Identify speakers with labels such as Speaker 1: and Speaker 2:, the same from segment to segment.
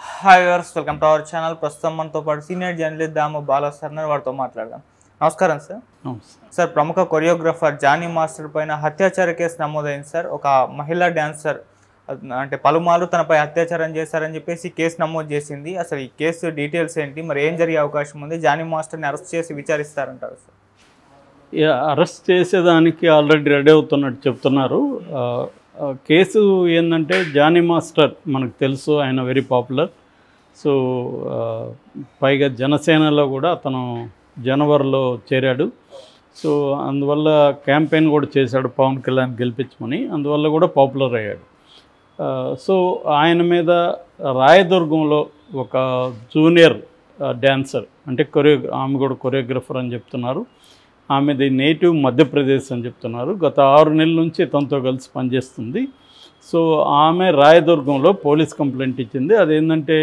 Speaker 1: Hi viewers, welcome to our channel. ప్రస్తుతం మనతో పాటు సీనియర్ జర్నలిస్ట్ దాము బాలా సార్ వారితో మాట్లాడదాం. నమస్కారం సార్. సార్, ప్రముఖ కొరియోగ్రాఫర్ జానీ మాస్టర్ పైన హత్యాచార కేసు నమోదైంది సార్. ఒక మహిళా డాన్సర్ అంటే పలుమార్లు తనపై అత్యాచారం చేశారని చెప్పేసి కేసు నమోదు చేసింది. అసలు ఈ కేసు డీటెయిల్స్ ఏంటి, మరి ఏం జరిగే అవకాశం ఉంది? జానీ మాస్టర్ని అరెస్ట్ చేసి విచారిస్తారంటారు సార్.
Speaker 2: అరెస్ట్ చేసేదానికి ఆల్రెడీ రెడీ అవుతున్నట్టు చెప్తున్నారు. కేసు ఏంటంటే జానీ మాస్టర్ మనకు తెలుసు, ఆయన వెరీ పాపులర్. సో పైగా జనసేనలో కూడా అతను జనవరిలో చేరాడు. సో అందువల్ల క్యాంపెయిన్ కూడా చేశాడు పవన్ కళ్యాణ్ గెలిపించమని, అందువల్ల కూడా పాపులర్ అయ్యాడు. సో ఆయన మీద రాయదుర్గంలో ఒక జూనియర్ డ్యాన్సర్ అంటే ఆమె కూడా కొరియోగ్రఫర్ అని చెప్తున్నారు. ఆమెది నేటివ్ మధ్యప్రదేశ్ అని చెప్తున్నారు. గత 6 నెలల నుంచి తనతో కలిసి పనిచేస్తుంది. సో ఆమె రాయదుర్గంలో పోలీస్ కంప్లైంట్ ఇచ్చింది. అదేంటంటే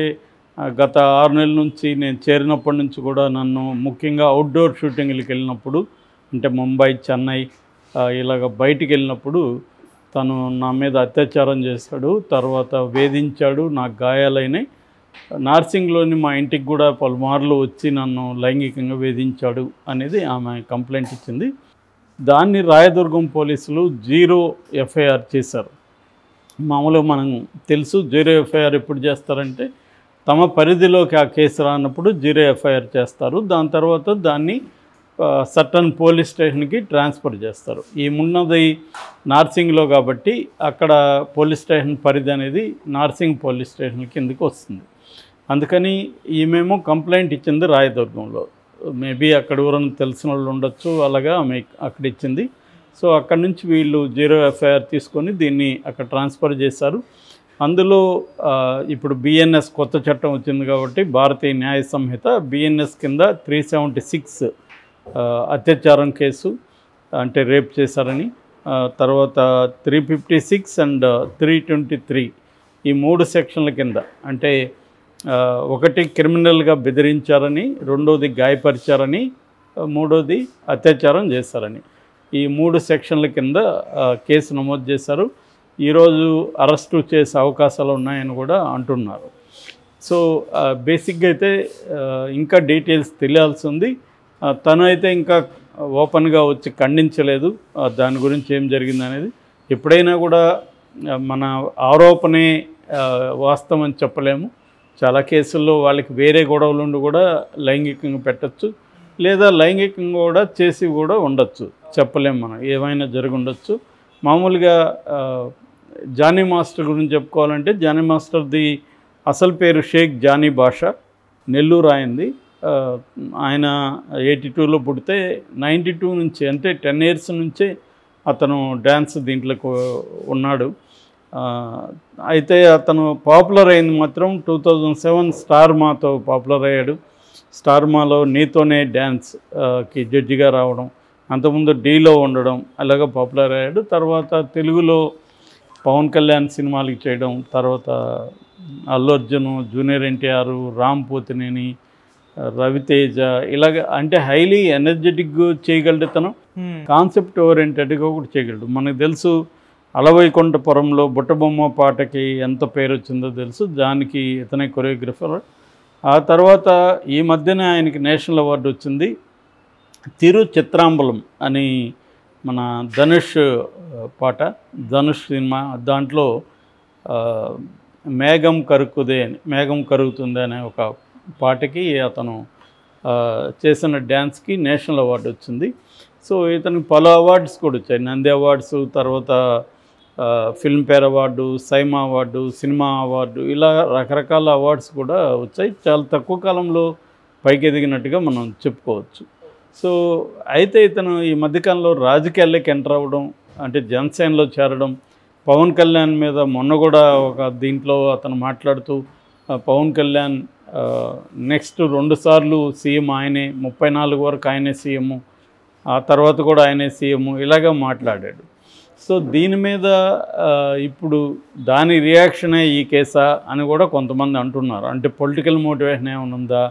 Speaker 2: గత 6 నెలల నుంచి నేను చేరినప్పటి నుంచి కూడా నన్ను ముఖ్యంగా అవుట్డోర్ షూటింగ్లకు వెళ్ళినప్పుడు అంటే ముంబై, చెన్నై ఇలాగ బయటికి వెళ్ళినప్పుడు తను నా మీద అత్యాచారం చేశాడు, తర్వాత వేధించాడు, నాకు గాయాలైనాయి. నార్సింగ్లోని మా ఇంటికి కూడా పలుమార్లు వచ్చి నన్ను లైంగికంగా వేధించాడు అనేది ఆమె కంప్లైంట్ ఇచ్చింది. దాన్ని రాయదుర్గం పోలీసులు 0 ఎఫ్ఐఆర్ చేశారు. మామూలుగా మనం తెలుసు 0 ఎఫ్ఐఆర్ ఎప్పుడు చేస్తారంటే తమ పరిధిలోకి ఆ కేసు రానప్పుడు 0 ఎఫ్ఐఆర్ చేస్తారు. దాని తర్వాత దాన్ని సర్టన్ పోలీస్ స్టేషన్కి ట్రాన్స్ఫర్ చేస్తారు. ఈ ఉన్నది నార్సింగ్లో కాబట్టి అక్కడ పోలీస్ స్టేషన్ పరిధి అనేది నార్సింగ్ పోలీస్ స్టేషన్ కిందకి వస్తుంది. అందుకని ఈమెమో కంప్లైంట్ ఇచ్చింది రాయదుర్గంలో. మేబీ అక్కడ ఎవరైనా తెలిసిన వాళ్ళు ఉండొచ్చు, అలాగా ఆమె అక్కడ ఇచ్చింది. సో అక్కడ నుంచి వీళ్ళు 0 ఎఫ్ఐఆర్ తీసుకొని దీన్ని అక్కడ ట్రాన్స్ఫర్ చేశారు. అందులో ఇప్పుడు బిఎన్ఎస్ కొత్త చట్టం వచ్చింది కాబట్టి భారతీయ న్యాయ సంహిత బిఎన్ఎస్ కింద 376 అత్యాచారం కేసు అంటే రేప్ చేశారని, తర్వాత 356 అండ్ 323 ఈ 3 సెక్షన్ల కింద అంటే ఒకటి క్రిమినల్గా బెదిరించారని, రెండోది గాయపరిచారని, మూడోది అత్యాచారం చేశారని ఈ 3 సెక్షన్ల కింద కేసు నమోదు చేశారు. ఈరోజు అరెస్టు చేసే అవకాశాలు ఉన్నాయని కూడా అంటున్నారు. సో బేసిక్గా అయితే ఇంకా డీటెయిల్స్ తెలియాల్సి ఉంది. తను అయితే ఇంకా ఓపెన్గా వచ్చి ఖండించలేదు దాని గురించి ఏం జరిగింది అనేది. ఎప్పుడైనా కూడా మన ఆరోపణే వాస్తవం అని చెప్పలేము. చాలా కేసుల్లో వాళ్ళకి వేరే గొడవలు ఉండి కూడా లైంగికంగా పెట్టచ్చు, లేదా లైంగికంగా కూడా చేసి కూడా ఉండొచ్చు, చెప్పలేము. మనం ఏమైనా జరిగి ఉండొచ్చు. మామూలుగా జానీ మాస్టర్ గురించి చెప్పుకోవాలంటే జానీ మాస్టర్ది అసలు పేరు షేక్ జానీ బాషా, నెల్లూరు ఆయనది. ఆయన 82లో పుడితే 92 నుంచి అంటే 10 ఇయర్స్ నుంచే అతను డ్యాన్స్ దీంట్లోకి ఉన్నాడు. అయితే అతను పాపులర్ అయింది మాత్రం 2007 స్టార్ మాతో పాపులర్ అయ్యాడు. స్టార్ మాలో నీతోనే డ్యాన్స్కి జడ్జిగా రావడం, అంతకుముందు డీలో ఉండడం, అలాగా పాపులర్ అయ్యాడు. తర్వాత తెలుగులో పవన్ కళ్యాణ్ సినిమాలకి చేయడం, తర్వాత అల్లు అర్జున్, జూనియర్ ఎన్టీఆర్, రామ్ పోతినేని, రవితేజ ఇలాగ అంటే హైలీ ఎనర్జెటిక్గా చేయగలడు. తను కాన్సెప్ట్ ఓరియంటెడ్గా కూడా చేయగలడు. మనకు తెలుసు అలవైకుంఠపురంలో బుట్టబొమ్మ పాటకి ఎంత పేరు వచ్చిందో తెలుసు, దానికి ఇతనే కొరియోగ్రఫర్. ఆ తర్వాత ఈ మధ్యనే ఆయనకి నేషనల్ అవార్డు వచ్చింది. తిరు చిత్రాంబలం అని మన ధనుష్ పాట, ధనుష్ సినిమా, దాంట్లో మేఘం కరుగుతుంది అనే ఒక పాటకి అతను చేసిన డ్యాన్స్కి నేషనల్ అవార్డు వచ్చింది. సో ఇతనికి పలు అవార్డ్స్ కూడా వచ్చాయి. నంది అవార్డ్స్, తర్వాత Filmfare award, SIIMA award, cinema award, ఇలా రకరకాల అవార్డ్స్ కూడా వచ్చాయి. చాలా తక్కువ కాలంలో పైకి ఎదిగినట్టుగా మనం చెప్పుకోవచ్చు. సో అయితే ఇతను ఈ మధ్యకాలంలో రాజకీయాల్లోకి ఎంటర్ అవ్వడం, అంటే జనసేనలో చేరడం, పవన్ కళ్యాణ్ మీద మొన్న కూడా ఒక దీంట్లో అతను మాట్లాడుతూ పవన్ కళ్యాణ్ నెక్స్ట్ 2 సార్లు సీఎం ఆయనే, 34 వరకు ఆయనే సీఎం, ఆ తర్వాత కూడా ఆయనే సీఎం ఇలాగా మాట్లాడాడు. సో దీని మీద ఇప్పుడు దాని రియాక్షనే ఈ కేసా అని కూడా కొంతమంది అంటున్నారు. అంటే పొలిటికల్ మోటివేషన్ ఏమైనా ఉందా,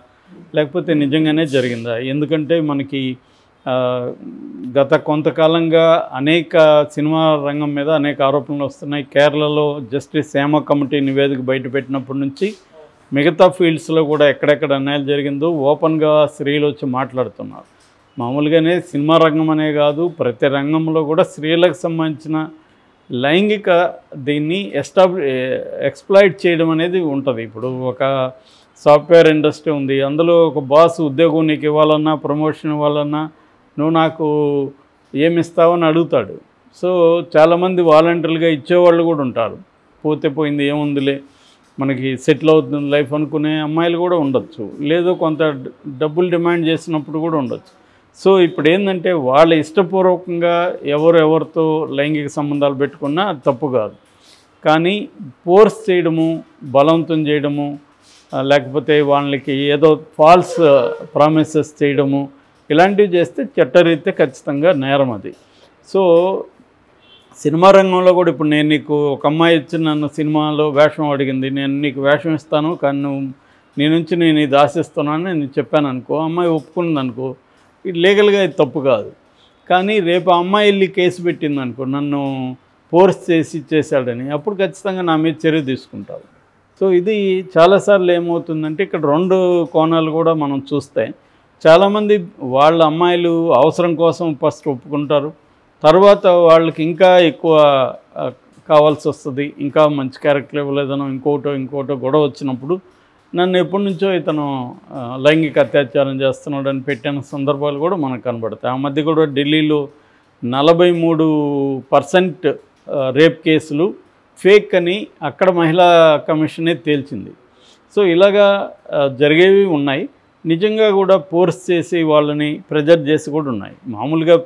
Speaker 2: లేకపోతే నిజంగానే జరిగిందా? ఎందుకంటే మనకి గత కొంతకాలంగా అనేక సినిమా రంగం మీద అనేక ఆరోపణలు వస్తున్నాయి. కేరళలో జస్టిస్ హేమ కమిటీ నివేదిక బయటపెట్టినప్పటి నుంచి మిగతా ఫీల్డ్స్లో కూడా ఎక్కడెక్కడ అన్యాయం జరిగిందో ఓపెన్గా స్త్రీలు వచ్చి మాట్లాడుతున్నారు. మామూలుగానే సినిమా రంగం అనే కాదు, ప్రతి రంగంలో కూడా స్త్రీలకు సంబంధించిన లైంగిక దీన్ని ఎక్స్ప్లాయిట్ చేయడం అనేది ఉంటుంది. ఇప్పుడు ఒక సాఫ్ట్వేర్ ఇండస్ట్రీ ఉంది, అందులో ఒక బాస్ ఉద్యోగం నీకు ఇవ్వాలన్నా, ప్రమోషన్ ఇవ్వాలన్నా నువ్వు నాకు ఏమి ఇస్తావని అడుగుతాడు. సో చాలామంది వాలంటీర్లుగా ఇచ్చేవాళ్ళు కూడా ఉంటారు. పోతే పోయింది ఏముందిలే మనకి సెటిల్ అవుతుంది లైఫ్ అనుకునే అమ్మాయిలు కూడా ఉండొచ్చు, లేదు కొంత డబ్బులు డిమాండ్ చేసినప్పుడు కూడా ఉండొచ్చు. సో ఇప్పుడు ఏంటంటే వాళ్ళ ఇష్టపూర్వకంగా ఎవరితో లైంగిక సంబంధాలు పెట్టుకున్నా అది తప్పు కాదు. కానీ ఫోర్స్ చేయడము, బలవంతం చేయడము, లేకపోతే వాళ్ళకి ఏదో ఫాల్స్ ప్రామిసెస్ చేయడము, ఇలాంటివి చేస్తే చట్టరీత్యా ఖచ్చితంగా నేరం అది. సో సినిమా రంగంలో కూడా ఇప్పుడు నేను నీకు ఒక అమ్మాయి ఇచ్చి నన్ను సినిమాలో వేషం అడిగింది, నేను నీకు వేషం ఇస్తాను కానీ నువ్వు నీ నుంచి నేను ఇది ఆశిస్తున్నాను నేను చెప్పాను అనుకో, అమ్మాయి ఒప్పుకుంది అనుకో, ఇది లీగల్గా ఇది తప్పు కాదు. కానీ రేపు ఆ అమ్మాయి వెళ్ళి కేసు పెట్టింది అనుకో, నన్ను ఫోర్స్ చేసి చేశాడని, అప్పుడు ఖచ్చితంగా నా మీద చర్య తీసుకుంటారు. సో ఇది చాలాసార్లు ఏమవుతుందంటే ఇక్కడ రెండు కోణాలు కూడా మనం చూస్తే చాలామంది వాళ్ళ అమ్మాయిలు అవసరం కోసం ఫస్ట్ ఒప్పుకుంటారు, తర్వాత వాళ్ళకి ఇంకా ఎక్కువ కావాల్సి వస్తుంది, ఇంకా మంచి క్యారెక్టర్ ఇవ్వలేదనో ఇంకోటో గొడవ వచ్చినప్పుడు నన్ను ఎప్పటి నుంచో ఇతను లైంగిక అత్యాచారం చేస్తున్నాడని పెట్టిన సందర్భాలు కూడా మనకు కనబడతాయి. ఆ మధ్య కూడా ఢిల్లీలో 43% రేప్ కేసులు ఫేక్ అని అక్కడ మహిళా కమిషనే తేల్చింది. సో ఇలాగా జరిగేవి ఉన్నాయి. నిజంగా కూడా ఫోర్స్ చేసి వాళ్ళని ప్రెజర్ చేసి కూడా ఉన్నాయి. మామూలుగా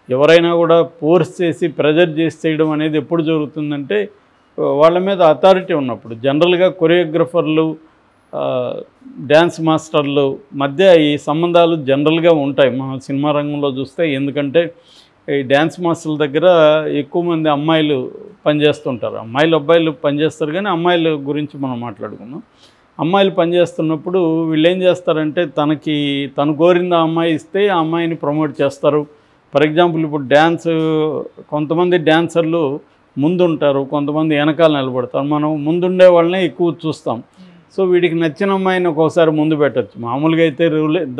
Speaker 2: ఎవరైనా కూడా ఫోర్స్ చేసి ప్రెజర్ చేసి చేయడం అనేది ఎప్పుడు జరుగుతుందంటే వాళ్ళ మీద అథారిటీ ఉన్నప్పుడు. జనరల్గా కొరియోగ్రఫర్లు, డ్యాన్స్ మాస్టర్లు మధ్య ఈ సంబంధాలు జనరల్గా ఉంటాయి మన సినిమా రంగంలో చూస్తే. ఎందుకంటే ఈ డ్యాన్స్ మాస్టర్ల దగ్గర ఎక్కువ మంది అమ్మాయిలు పనిచేస్తుంటారు. అబ్బాయిలు పనిచేస్తారు, కానీ అమ్మాయిల గురించి మనం మాట్లాడుకుందాం. అమ్మాయిలు పనిచేస్తున్నప్పుడు వీళ్ళు ఏం చేస్తారంటే తను కోరింది ఆ అమ్మాయి ఇస్తే ఆ అమ్మాయిని ప్రమోట్ చేస్తారు. ఫర్ ఎగ్జాంపుల్ ఇప్పుడు కొంతమంది డ్యాన్సర్లు ముందుంటారు, కొంతమంది వెనకాల నిలబడతారు. మనం ముందుండే వాళ్ళనే ఎక్కువ చూస్తాం. సో వీడికి నచ్చిన అమ్మాయిని ఒక్కోసారి ముందు పెట్టచ్చు. మామూలుగా అయితే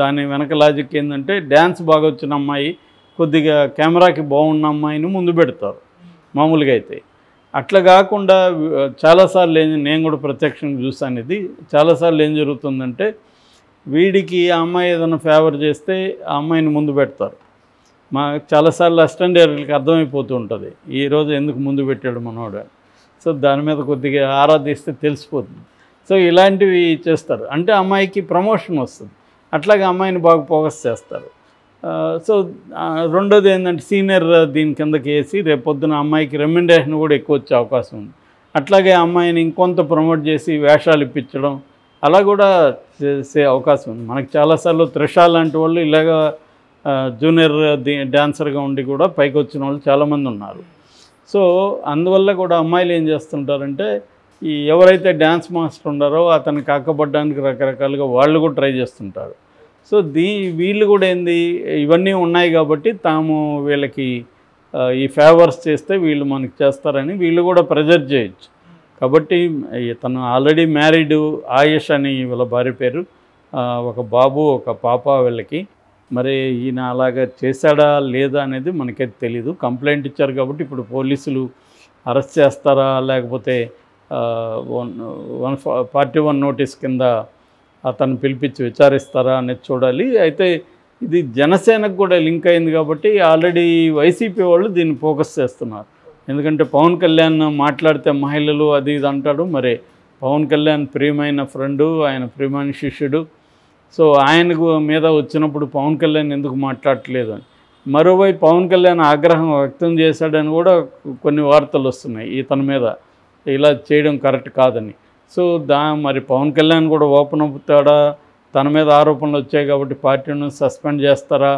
Speaker 2: దాని వెనక లాజిక్ ఏంటంటే డ్యాన్స్ బాగా వచ్చిన అమ్మాయి, కొద్దిగా కెమెరాకి బాగున్న అమ్మాయిని ముందు పెడతారు మామూలుగా అయితే. అట్లా కాకుండా చాలాసార్లు నేను కూడా ప్రత్యక్షంగా చూసాను ఇది. చాలాసార్లు ఏం జరుగుతుందంటే వీడికి ఆ అమ్మాయి ఏదైనా ఫేవర్ చేస్తే ఆ అమ్మాయిని ముందు పెడతారు. చాలాసార్లు అసిస్టెంట్ డైరెక్టర్కి అర్థమైపోతూ ఉంటుంది ఈరోజు ఎందుకు ముందు పెట్టాడు మనోడు. సో దాని మీద కొద్దిగా ఆరాధిస్తే తెలిసిపోతుంది. సో ఇలాంటివి చేస్తారు, అంటే అమ్మాయికి ప్రమోషన్ వస్తుంది. అట్లాగే అమ్మాయిని బాగా ఫోకస్ చేస్తారు. సో రెండోది ఏంటంటే సీనియర్ దీని కిందకి వేసి రేపొద్దున అమ్మాయికి రెమ్యునరేషన్ కూడా ఎక్కువ వచ్చే అవకాశం ఉంది. అట్లాగే అమ్మాయిని ఇంకొంత ప్రమోట్ చేసి వేషాలు ఇప్పించడం అలా కూడా చేసే అవకాశం ఉంది. మనకు చాలాసార్లు త్రిష లాంటి వాళ్ళు ఇలాగా జూనియర్ డాన్సర్గా ఉండి కూడా పైకి వచ్చిన వాళ్ళు చాలామంది ఉన్నారు. సో అందువల్ల కూడా అమ్మాయిలు ఏం చేస్తుంటారంటే ఎవరైతే డ్యాన్స్ మాస్టర్ ఉన్నారో అతన్ని కాకపడడానికి రకరకాలుగా వాళ్ళు కూడా ట్రై చేస్తుంటారు. సో వీళ్ళు కూడా ఇవన్నీ ఉన్నాయి కాబట్టి తాము వీళ్ళకి ఈ ఫేవర్స్ చేస్తే వీళ్ళు మనకి చేస్తారని వీళ్ళు కూడా ప్రెజర్ చేయొచ్చు. కాబట్టి తను ఆల్రెడీ మ్యారీడ్, ఆయేష్ అని వీళ్ళ భార్య పేరు, ఒక బాబు ఒక పాప వీళ్ళకి. మరి ఈయన అలాగా చేశాడా లేదా అనేది మనకైతే తెలీదు. కంప్లైంట్ ఇచ్చారు కాబట్టి ఇప్పుడు పోలీసులు అరెస్ట్ చేస్తారా లేకపోతే 141 నోటీస్ కింద అతను పిలిపించి విచారిస్తారా అనేది చూడాలి. అయితే ఇది జనసేనకు కూడా లింక్ అయింది కాబట్టి ఆల్రెడీ వైసీపీ వాళ్ళు దీన్ని ఫోకస్ చేస్తున్నారు. ఎందుకంటే పవన్ కళ్యాణ్ మాట్లాడితే మహిళలు అది ఇది అంటాడు. మరి పవన్ కళ్యాణ్ ప్రియమైన ఫ్రెండు, ఆయన ప్రియమైన శిష్యుడు. సో ఆయనకు మీద వచ్చినప్పుడు పవన్ కళ్యాణ్ ఎందుకు మాట్లాడట్లేదు అని. మరోవైపు పవన్ కళ్యాణ్ ఆగ్రహం వ్యక్తం చేశాడని కూడా కొన్ని వార్తలు వస్తున్నాయి ఇతని మీద, ఇలా చేయడం కరెక్ట్ కాదని. సో మరి పవన్ కళ్యాణ్ కూడా ఓపెన్ అవుతాడా, తన మీద ఆరోపణలు వచ్చాయి కాబట్టి పార్టీని సస్పెండ్ చేస్తారా,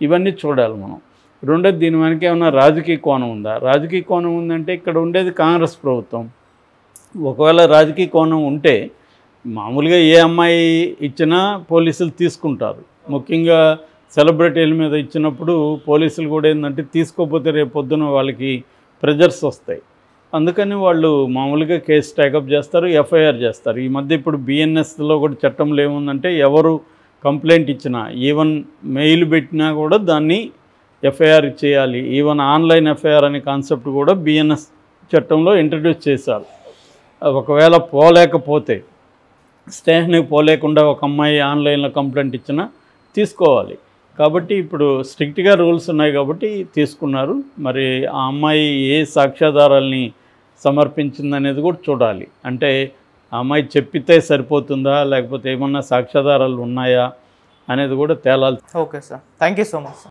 Speaker 2: ఇవన్నీ చూడాలి మనం. రెండోది దీని వెనక ఏమన్నా రాజకీయ కోణం ఉందా? రాజకీయ కోణం ఉందంటే ఇక్కడ ఉండేది కాంగ్రెస్ ప్రభుత్వం. ఒకవేళ రాజకీయ కోణం ఉంటే మామూలుగా ఏ అమ్మాయి ఇచ్చినా పోలీసులు తీసుకుంటారు. ముఖ్యంగా సెలబ్రిటీల మీద ఇచ్చినప్పుడు పోలీసులు కూడా ఏంటంటే తీసుకోకపోతే రేపు పొద్దున వాళ్ళకి ప్రెజర్స్ వస్తాయి. అందుకని వాళ్ళు మామూలుగా కేసు టేకప్ చేస్తారు, ఎఫ్ఐఆర్ చేస్తారు. ఈ మధ్య ఇప్పుడు బిఎన్ఎస్లో కూడా చట్టంలో ఏముందంటే ఎవరు కంప్లైంట్ ఇచ్చినా, ఈవెన్ మెయిల్ పెట్టినా కూడా దాన్ని ఎఫ్ఐఆర్ చేయాలి. ఈవెన్ ఆన్లైన్ ఎఫ్ఐఆర్ అనే కాన్సెప్ట్ కూడా బిఎన్ఎస్ చట్టంలో ఇంట్రడ్యూస్ చేశారు. ఒకవేళ పోలేకపోతే, స్టేషన్కి పోలేకుండా ఒక అమ్మాయి ఆన్లైన్లో కంప్లైంట్ ఇచ్చినా తీసుకోవాలి. కాబట్టి ఇప్పుడు స్ట్రిక్ట్గా రూల్స్ ఉన్నాయి కాబట్టి తీసుకున్నారు. మరి ఆ అమ్మాయి ఏ సాక్ష్యాధారాలని సమర్పించిందనేది కూడా చూడాలి. అంటే ఆ అమ్మాయి చెప్పితే సరిపోతుందా, లేకపోతే ఏమన్నా సాక్ష్యాధారాలు ఉన్నాయా అనేది కూడా తేలాలి.
Speaker 1: Okay sir, thank you so much.